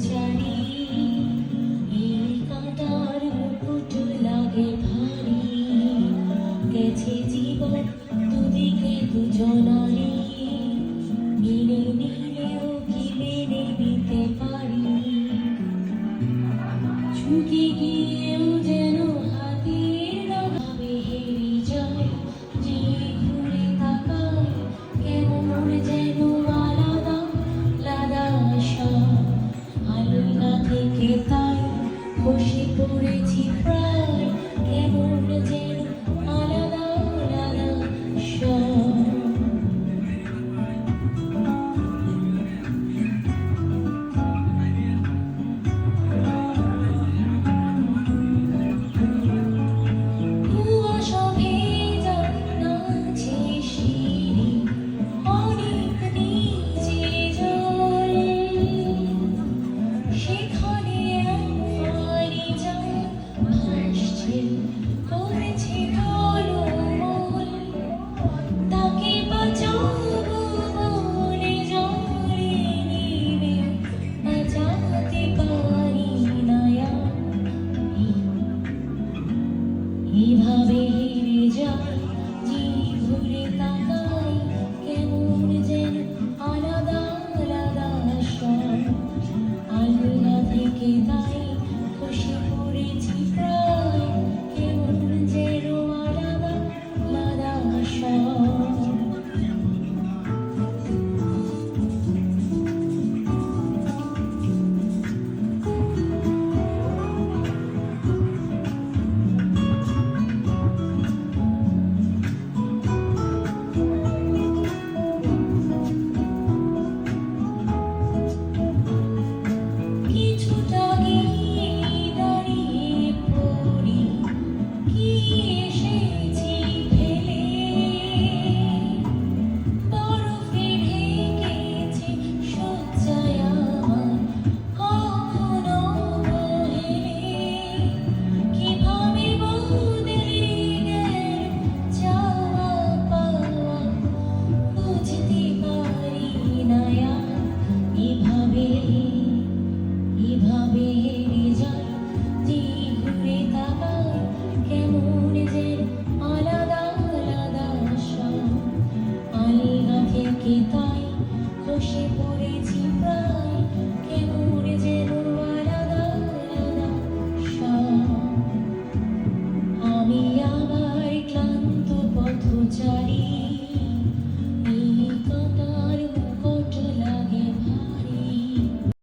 ছাড়ি এই কাঁটার মুকুট লাগে ভারী গেছে জীবন দুদিকে দুজনারি মেনে নিলেও কি মেনে নিতে পারি ঝুঁকে গিয়েও যেন হাতের নাগালে হেরে যায় যে ঘুরে তাকায় কেমন যেন আলাদা আলাদা আশা আলনা থেকে তাই বসে পড়েছি প্রায় কেমন যেন আলাদা আলাদা আশা এভাবে হেরে যায় যে ঘুরে তাকাই কেমন যেন আলাদা আলাদা আশা আলনা থেকে তাই খসে পড়েছি প্রায় কেমন যেন আলাদা আলাদা আশা এভাবে হেরে যায় যে ঘুরে তাকায় কেমন যেন আলাদা আলাদা আশা আলনা থেকে তাই খসে পড়েছি প্রায়